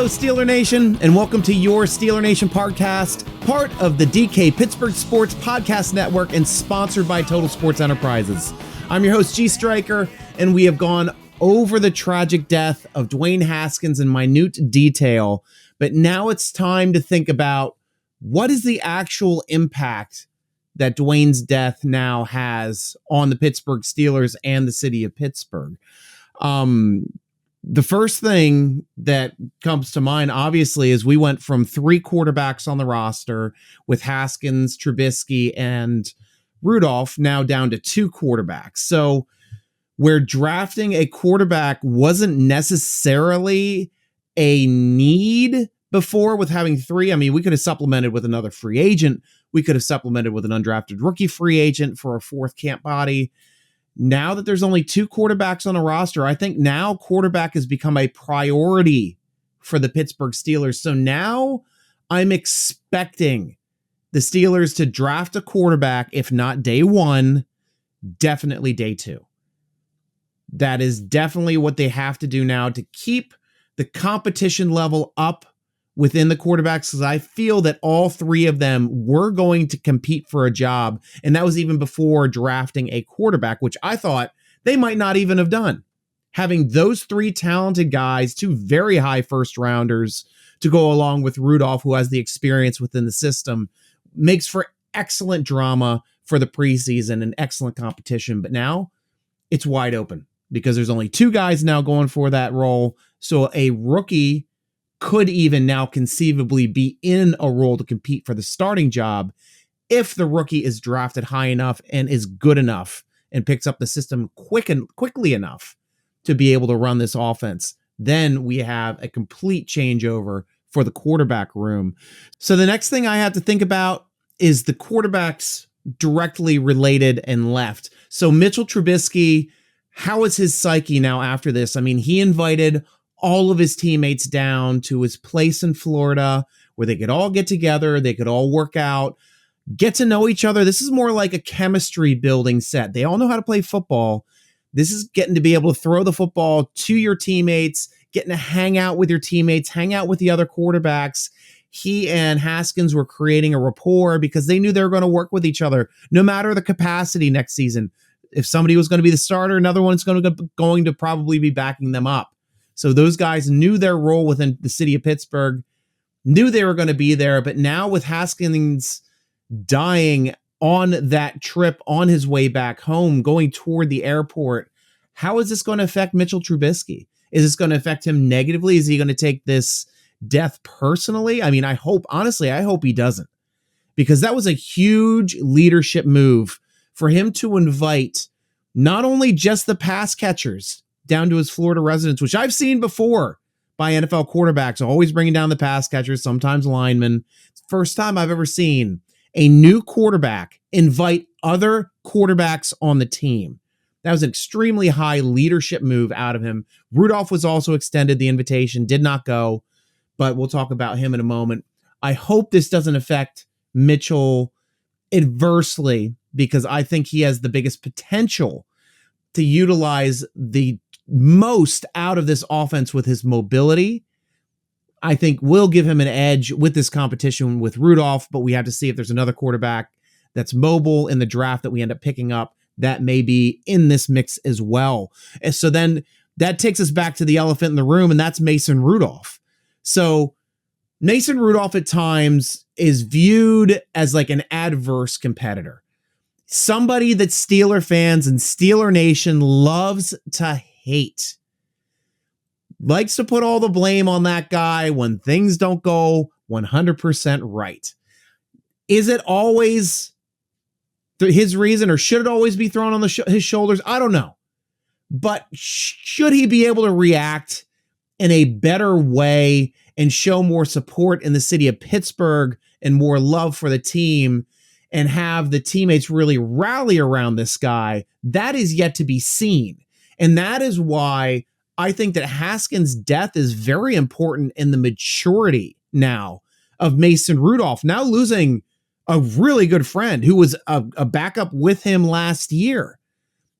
Hello, Steeler Nation, and welcome to your Steeler Nation podcast, part of the DK Pittsburgh Sports podcast network and sponsored by Total Sports Enterprises. I'm your host, G Striker, and we have gone over the tragic death of Dwayne Haskins in minute detail, but now it's time to think about what is the actual impact that Dwayne's death now has on the Pittsburgh Steelers and the city of Pittsburgh. The first thing that comes to mind, obviously, is we went from 3 quarterbacks on the roster with Haskins, Trubisky, and Rudolph, now down to 2 quarterbacks. So where drafting a quarterback wasn't necessarily a need before with having 3, I mean, we could have supplemented with another free agent. We could have supplemented with an undrafted rookie free agent for a 4th camp body. Now that there's only 2 quarterbacks on a roster, I think now quarterback has become a priority for the Pittsburgh Steelers. So now I'm expecting the Steelers to draft a quarterback, if not day 1, definitely day 2. That is definitely what they have to do now to keep the competition level up within the quarterbacks, because I feel that all 3 of them were going to compete for a job. And that was even before drafting a quarterback, which I thought they might not even have done. Having those 3 talented guys, 2 very high first rounders to go along with Rudolph, who has the experience within the system, makes for excellent drama for the preseason and excellent competition. But now it's wide open because there's only 2 guys now going for that role. So a rookie could even now conceivably be in a role to compete for the starting job if the rookie is drafted high enough and is good enough and picks up the system quickly enough to be able to run this offense. Then we have a complete changeover for the quarterback room. So the next thing I have to think about is the quarterbacks directly related and left. So Mitchell Trubisky, how is his psyche now after this? I mean, he invited all of his teammates down to his place in Florida where they could all get together. They could all work out, get to know each other. This is more like a chemistry building set. They all know how to play football. This is getting to be able to throw the football to your teammates, getting to hang out with your teammates, hang out with the other quarterbacks. He and Haskins were creating a rapport because they knew they were going to work with each other no matter the capacity next season. If somebody was going to be the starter, another one's going to probably be backing them up. So those guys knew their role within the city of Pittsburgh, knew they were going to be there. But now with Haskins dying on that trip on his way back home, going toward the airport, how is this going to affect Mitchell Trubisky? Is this going to affect him negatively? Is he going to take this death personally? I mean, I hope he doesn't, because that was a huge leadership move for him to invite not only just the pass catchers down to his Florida residence, which I've seen before by NFL quarterbacks, always bringing down the pass catchers, sometimes linemen. It's the first time I've ever seen a new quarterback invite other quarterbacks on the team. That was an extremely high leadership move out of him. Rudolph was also extended the invitation, did not go, but we'll talk about him in a moment. I hope this doesn't affect Mitchell adversely, because I think he has the biggest potential to utilize the most out of this offense with his mobility. I think will give him an edge with this competition with Rudolph, but we have to see if there's another quarterback that's mobile in the draft that we end up picking up that may be in this mix as well. And so then that takes us back to the elephant in the room, and that's Mason Rudolph. So Mason Rudolph at times is viewed as like an adverse competitor. Somebody that Steeler fans and Steeler Nation loves to hate. Likes to put all the blame on that guy when things don't go 100% right. Is it always his reason, or should it always be thrown on his shoulders? I don't know. But should he be able to react in a better way and show more support in the city of Pittsburgh and more love for the team and have the teammates really rally around this guy? That is yet to be seen. And that is why I think that Haskins' death is very important in the maturity now of Mason Rudolph, now losing a really good friend who was a backup with him last year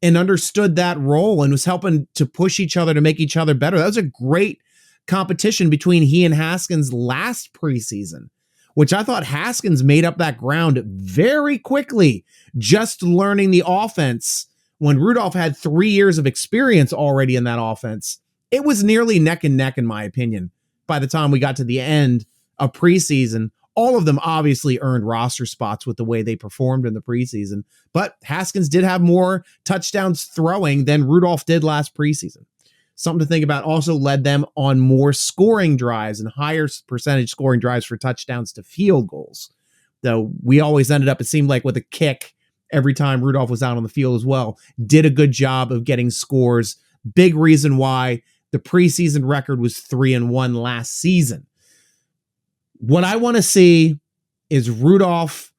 and understood that role and was helping to push each other to make each other better. That was a great competition between he and Haskins last preseason, which I thought Haskins made up that ground very quickly, just learning the offense. When Rudolph had 3 years of experience already in that offense, it was nearly neck and neck, in my opinion, by the time we got to the end of preseason. All of them obviously earned roster spots with the way they performed in the preseason, but Haskins did have more touchdowns throwing than Rudolph did last preseason. Something to think about. Also led them on more scoring drives and higher percentage scoring drives for touchdowns to field goals. Though we always ended up, it seemed like, with a kick every time Rudolph was out on the field as well. Did a good job of getting scores. Big reason why the preseason record was 3-1 last season. What I want to see is Rudolph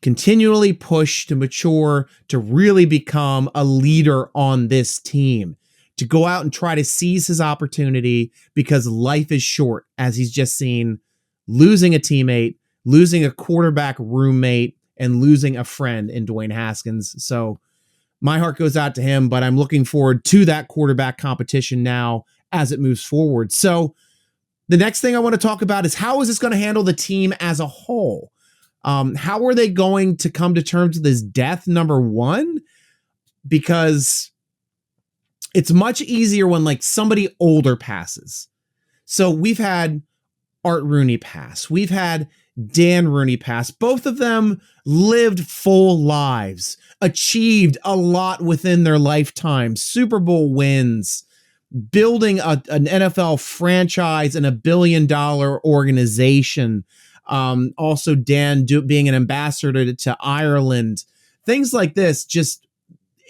continually push to mature, to really become a leader on this team, to go out and try to seize his opportunity, because life is short, as he's just seen, losing a teammate, losing a quarterback roommate, and losing a friend in Dwayne Haskins. So my heart goes out to him, but I'm looking forward to that quarterback competition now as it moves forward. So the next thing I want to talk about is, how is this going to handle the team as a whole? How are they going to come to terms with this death, number one? Because it's much easier when like somebody older passes. So we've had Art Rooney pass. We've had Dan Rooney pass. Both of them lived full lives, achieved a lot within their lifetime, Super Bowl wins, building an NFL franchise and $1 billion organization. Also Dan being an ambassador to Ireland, things like this. Just,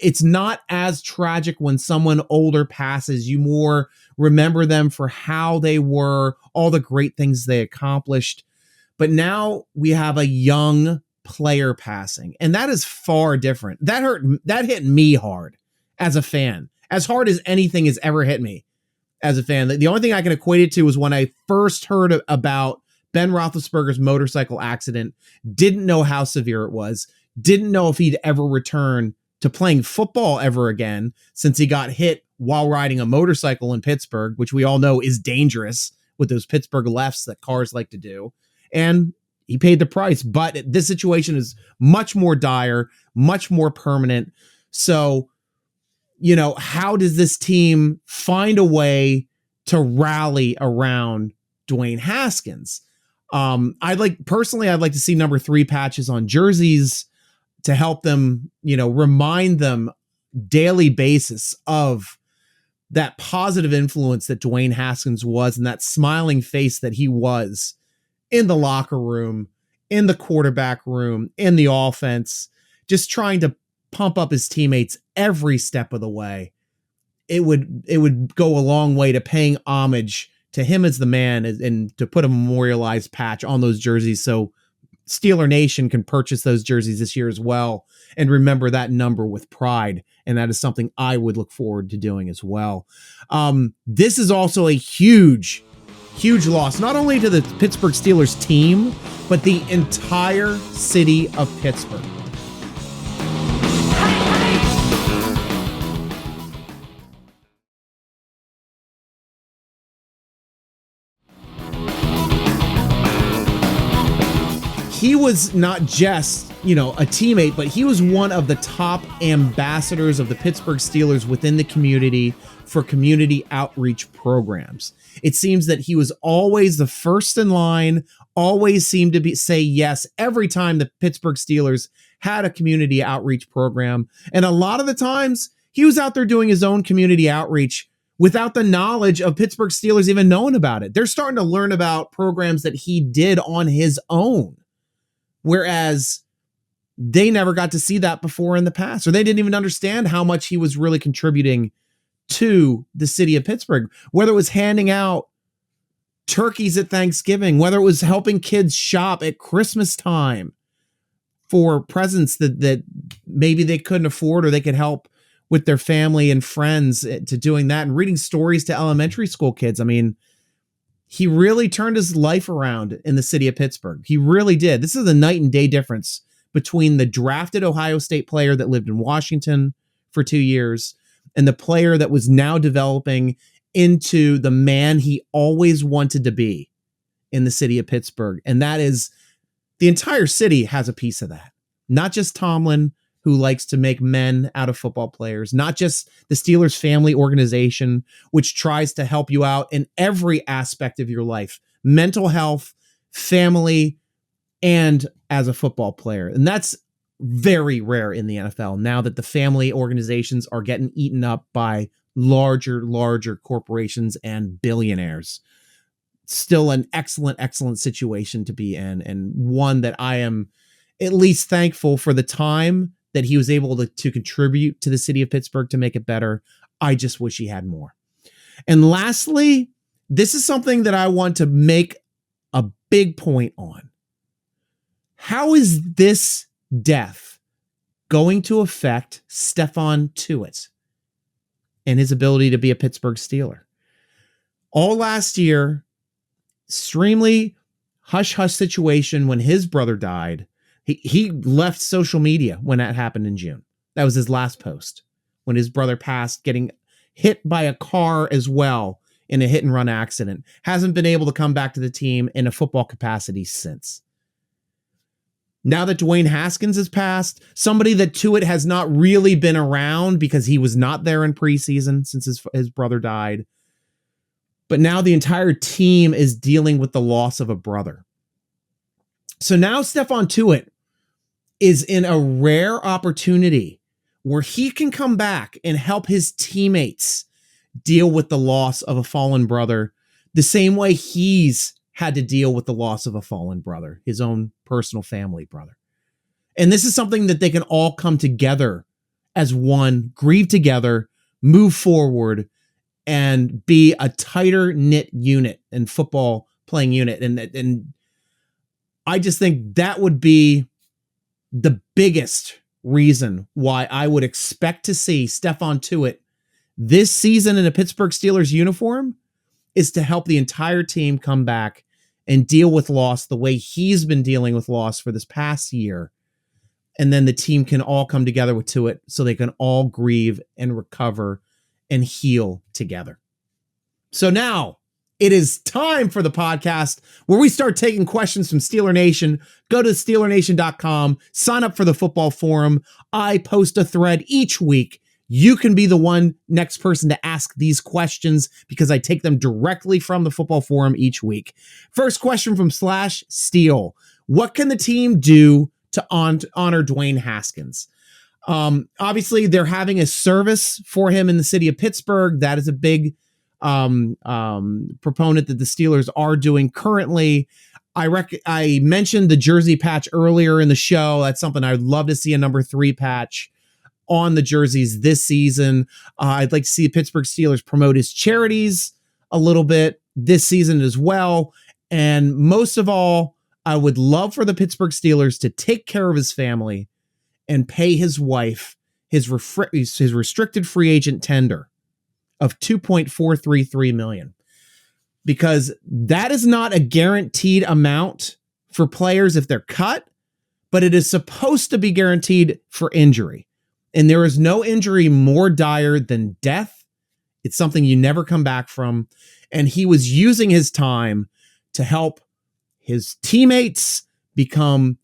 it's not as tragic when someone older passes. You more remember them for how they were, all the great things they accomplished. But now we have a young player passing, and that is far different. That hit me hard as a fan, as hard as anything has ever hit me as a fan. The only thing I can equate it to was when I first heard about Ben Roethlisberger's motorcycle accident, didn't know how severe it was, didn't know if he'd ever return to playing football ever again, since he got hit while riding a motorcycle in Pittsburgh, which we all know is dangerous with those Pittsburgh lefts that cars like to do. And he paid the price, but this situation is much more dire, much more permanent. So, you know, how does this team find a way to rally around Dwayne Haskins? I'd like to see number 3 patches on jerseys to help them, you know, remind them daily basis of that positive influence that Dwayne Haskins was, and that smiling face that he was in the locker room, in the quarterback room, in the offense, just trying to pump up his teammates every step of the way. It would go a long way to paying homage to him as the man, and to put a memorialized patch on those jerseys so Steeler Nation can purchase those jerseys this year as well and remember that number with pride. And that is something I would look forward to doing as well. This is also a huge loss, not only to the Pittsburgh Steelers team, but the entire city of Pittsburgh. He was not just, you know, a teammate, but he was one of the top ambassadors of the Pittsburgh Steelers within the community for community outreach programs. It seems that he was always the first in line, always seemed to say yes every time the Pittsburgh Steelers had a community outreach program. And a lot of the times he was out there doing his own community outreach without the knowledge of Pittsburgh Steelers even knowing about it. They're starting to learn about programs that he did on his own, whereas they never got to see that before in the past, or they didn't even understand how much he was really contributing to the city of Pittsburgh, whether it was handing out turkeys at Thanksgiving, whether it was helping kids shop at Christmas time for presents that maybe they couldn't afford, or they could help with their family and friends to doing that, and reading stories to elementary school kids. I mean, he really turned his life around in the city of Pittsburgh. He really did. This is a night and day difference between the drafted Ohio State player that lived in Washington for 2 years and the player that was now developing into the man he always wanted to be in the city of Pittsburgh. And that is, the entire city has a piece of that. Not just Tomlin, who likes to make men out of football players, not just the Steelers family organization, which tries to help you out in every aspect of your life, mental health, family, and as a football player. And that's very rare in the NFL now that the family organizations are getting eaten up by larger corporations and billionaires. Still an excellent situation to be in, and one that I am at least thankful for the time that he was able to contribute to the city of Pittsburgh to make it better. I just wish he had more. And lastly, this is something that I want to make a big point on. How is this death going to affect Stephon Tuitt and his ability to be a Pittsburgh Steeler? All last year, extremely hush-hush situation when his brother died. He left social media when that happened in June. That was his last post when his brother passed, getting hit by a car as well in a hit and run accident. Hasn't been able to come back to the team in a football capacity since. Now that Dwayne Haskins has passed, somebody that Tuitt has not really been around because he was not there in preseason since his brother died. But now the entire team is dealing with the loss of a brother. So now Stephon Tuitt is in a rare opportunity where he can come back and help his teammates deal with the loss of a fallen brother the same way he's had to deal with the loss of a fallen brother, his own personal family brother. And this is something that they can all come together as one, grieve together, move forward, and be a tighter knit unit and football playing unit. And I just think that would be the biggest reason why I would expect to see Stephon Tuitt this season in a Pittsburgh Steelers uniform, is to help the entire team come back and deal with loss the way he's been dealing with loss for this past year. And then the team can all come together with Tuitt so they can all grieve and recover and heal together. So now it is time for the podcast where we start taking questions from Steeler Nation. Go to SteelerNation.com, sign up for the football forum. I post a thread each week. You can be the next person to ask these questions because I take them directly from the football forum each week. First question from /Steel. What can the team do to honor Dwayne Haskins? Obviously, they're having a service for him in the city of Pittsburgh. That is a big proponent that the Steelers are doing currently. I mentioned the jersey patch earlier in the show. That's something I'd love to see, a number 3 patch on the jerseys this season. I'd like to see the Pittsburgh Steelers promote his charities a little bit this season as well. And most of all, I would love for the Pittsburgh Steelers to take care of his family and pay his wife his restricted free agent tender of $2.433 million, because that is not a guaranteed amount for players if they're cut, but it is supposed to be guaranteed for injury. And there is no injury more dire than death. It's something you never come back from. And he was using his time to help his teammates become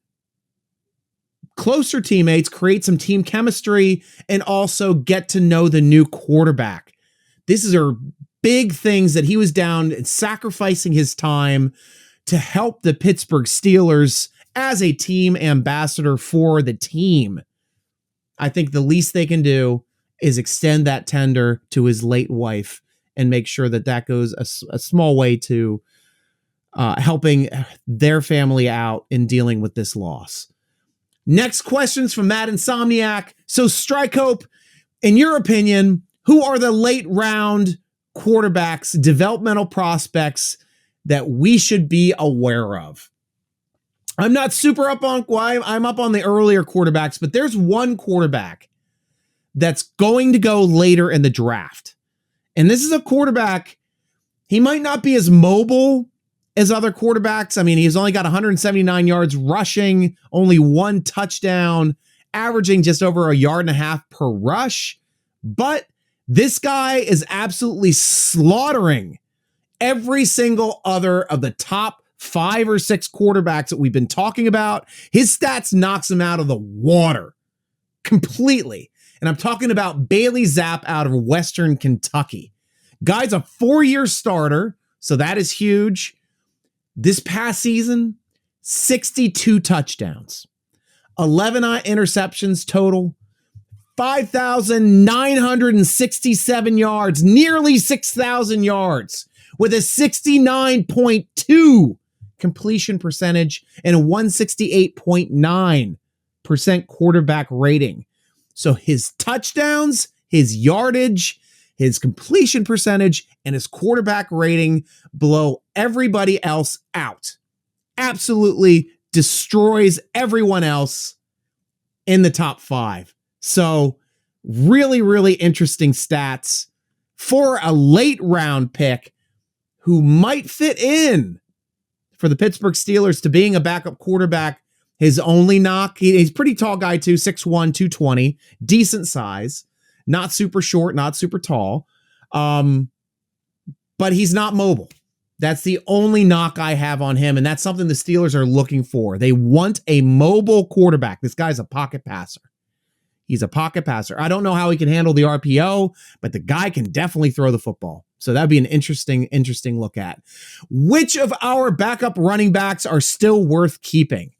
closer teammates, create some team chemistry, and also get to know the new quarterback. These are big things that he was down and sacrificing his time to help the Pittsburgh Steelers as a team ambassador for the team. I think the least they can do is extend that tender to his late wife and make sure that goes a small way to helping their family out in dealing with this loss. Next question's from Matt Insomniac. So, Strike Hope, in your opinion, who are the late round quarterbacks, developmental prospects that we should be aware of? I'm not super up on why I'm up on the earlier quarterbacks, but there's one quarterback that's going to go later in the draft. And this is a quarterback, he might not be as mobile as other quarterbacks. I mean, he's only got 179 yards rushing, only 1 touchdown, averaging just over 1.5 yards per rush. But This guy is absolutely slaughtering every single other of the top 5 or 6 quarterbacks that we've been talking about. His stats knocks him out of the water completely. And I'm talking about Bailey Zapp out of Western Kentucky. Guy's a 4-year starter, so that is huge. This past season, 62 touchdowns, 11 interceptions total, 5,967 yards, nearly 6,000 yards, with a 69.2 completion percentage and a 168.9% quarterback rating. So his touchdowns, his yardage, his completion percentage, and his quarterback rating blow everybody else out. Absolutely destroys everyone else in the top 5. So really, really interesting stats for a late round pick who might fit in for the Pittsburgh Steelers to being a backup quarterback. His only knock, he's a pretty tall guy too, 6'1", 220, decent size, not super short, not super tall, but he's not mobile. That's the only knock I have on him, and that's something the Steelers are looking for. They want a mobile quarterback. This guy's a pocket passer. He's a pocket passer. I don't know how he can handle the RPO, but the guy can definitely throw the football. So that'd be an interesting look at. Which of our backup running backs are still worth keeping?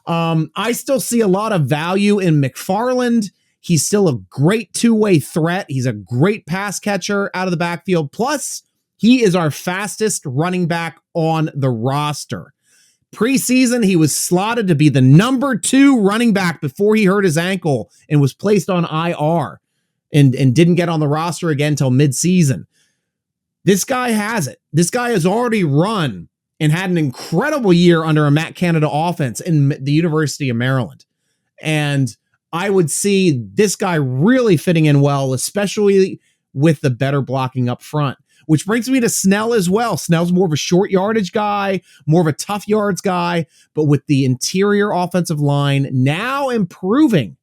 I still see a lot of value in McFarland. He's still a great two-way threat. He's a great pass catcher out of the backfield. Plus, he is our fastest running back on the roster. Preseason, he was slotted to be the number 2 running back before he hurt his ankle and was placed on IR and didn't get on the roster again until midseason. This guy has it. This guy has already run and had an incredible year under a Matt Canada offense in the University of Maryland. And I would see this guy really fitting in well, especially with the better blocking up front. Which brings me to Snell as well. Snell's more of a short yardage guy, more of a tough yards guy, but with the interior offensive line now improving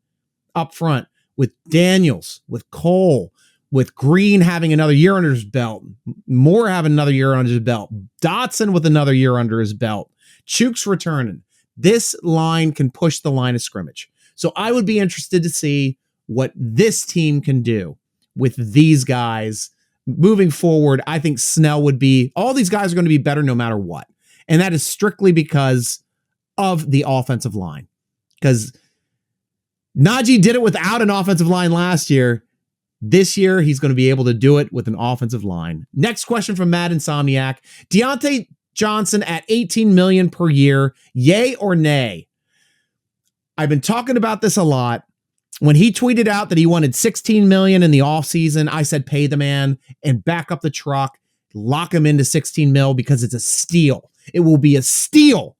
up front with Daniels, with Cole, with Green having another year under his belt, Moore having another year under his belt, Dotson with another year under his belt, Chooks returning. This line can push the line of scrimmage. So I would be interested to see what this team can do with these guys moving forward. I think Snell would be, all these guys are going to be better no matter what. And that is strictly because of the offensive line. Because Najee did it without an offensive line last year. This year, he's going to be able to do it with an offensive line. Next question from Mad Insomniac. Deontay Johnson at $18 million per year, yay or nay? I've been talking about this a lot. When he tweeted out that he wanted $16 million in the offseason, I said pay the man and back up the truck, lock him into $16 million because it's a steal. It will be a steal.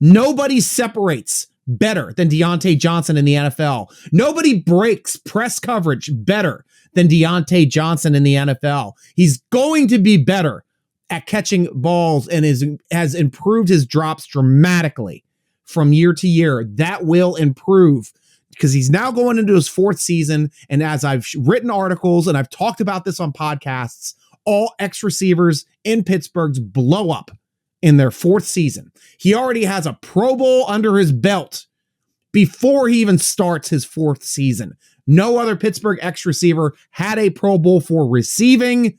Nobody separates better than Deontay Johnson in the NFL. Nobody breaks press coverage better than Deontay Johnson in the NFL. He's going to be better at catching balls and has improved his drops dramatically from year to year. That will improve because he's now going into his 4th season. And as I've written articles and I've talked about this on podcasts, all X receivers in Pittsburgh's blow up in their 4th season. He already has a Pro Bowl under his belt before he even starts his 4th season. No other Pittsburgh X receiver had a Pro Bowl for receiving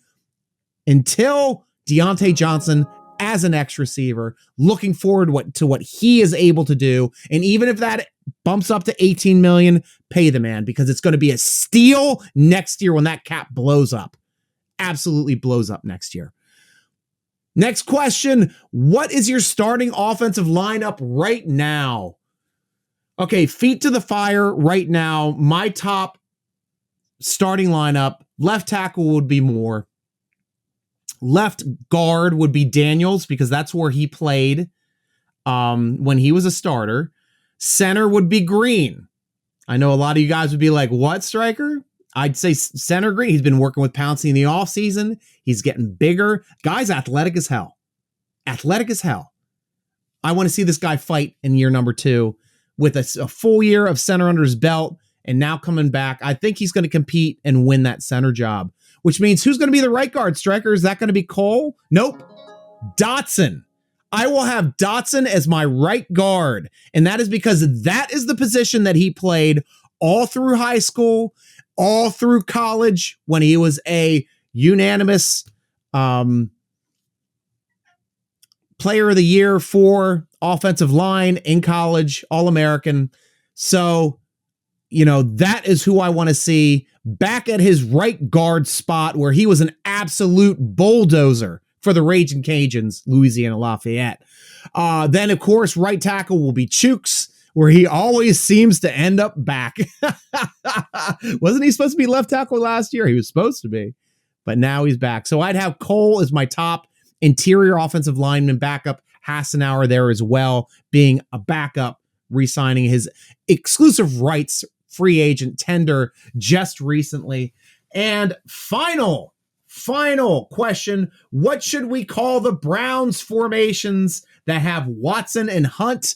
until Deontay Johnson as an X receiver. Looking forward to what he is able to do. And even if that bumps up to $18 million, pay the man because it's going to be a steal next year when that cap blows up. Absolutely blows up next year. Next question. What is your starting offensive lineup right now? Okay, feet to the fire right now. My top starting lineup, left tackle would be Moore. Left guard would be Daniels because that's where he played when he was a starter. Center would be Green. I know a lot of you guys would be like, what, Striker? I'd say center Green. He's been working with Pouncey in the offseason. He's getting bigger. Guy's athletic as hell. Athletic as hell. I want to see this guy fight in year number 2 with a full year of center under his belt and now coming back. I think he's going to compete and win that center job. which means who's going to be the right guard, Striker? Is that going to be Cole? Nope. Dotson. I will have Dotson as my right guard, and that is because that is the position that he played all through high school, all through college, when he was a unanimous player of the year for offensive line in college, All-American. So, that is who I want to see back at his right guard spot, where he was an absolute bulldozer for the Ragin' Cajuns, Louisiana Lafayette. Then, of course, right tackle will be Chooks, where he always seems to end up back. Wasn't he supposed to be left tackle last year? He was supposed to be, but now he's back. So I'd have Cole as my top interior offensive lineman backup, Hassenauer there as well, being a backup, re-signing his exclusive rights free agent tender just recently. And final question, what should we call the Browns formations that have Watson and Hunt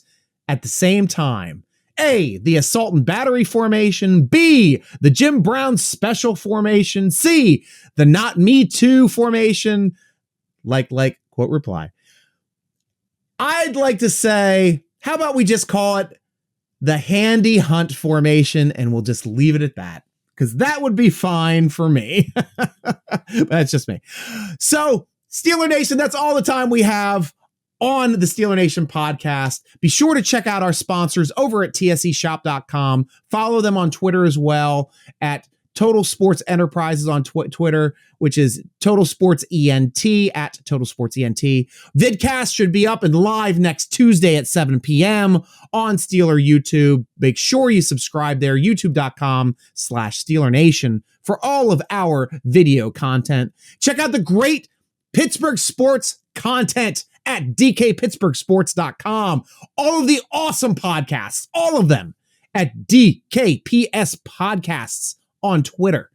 at the same time? A, the assault and battery formation. B, the Jim Brown special formation. C, the not me too formation. Like quote reply. I'd like to say, how about we just call it the Handy Hunt formation, and we'll just leave it at that, because that would be fine for me. That's just me. So, Steeler Nation, that's all the time we have on the Steeler Nation podcast. Be sure to check out our sponsors over at tseshop.com. Follow them on Twitter as well at Total Sports Enterprises on Twitter, which is Total Sports ENT at Total Sports ENT. Vidcast should be up and live next Tuesday at 7 p.m. on Steeler YouTube. Make sure you subscribe there, youtube.com/Steeler Nation, for all of our video content. Check out the great Pittsburgh Sports content at dkpittsburghsports.com. All of the awesome podcasts, all of them at DKPS Podcasts on Twitter.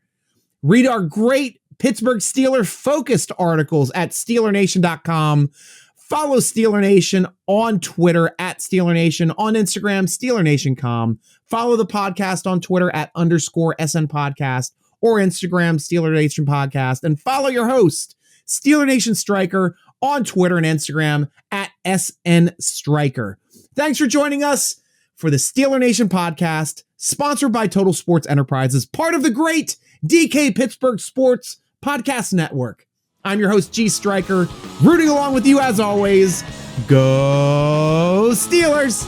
Read our great Pittsburgh Steeler focused articles at SteelerNation.com. Follow Steeler Nation on Twitter at Steeler Nation, on Instagram, SteelerNation.com. Follow the podcast on Twitter at _SN Podcast or Instagram, Steeler Nation Podcast. And follow your host, Steeler Nation Striker, on Twitter and Instagram at SN Striker. Thanks for joining us for the Steeler Nation podcast, sponsored by Total Sports Enterprises, part of the great DK Pittsburgh Sports Podcast Network. I'm your host, G Striker, rooting along with you as always. Go Steelers!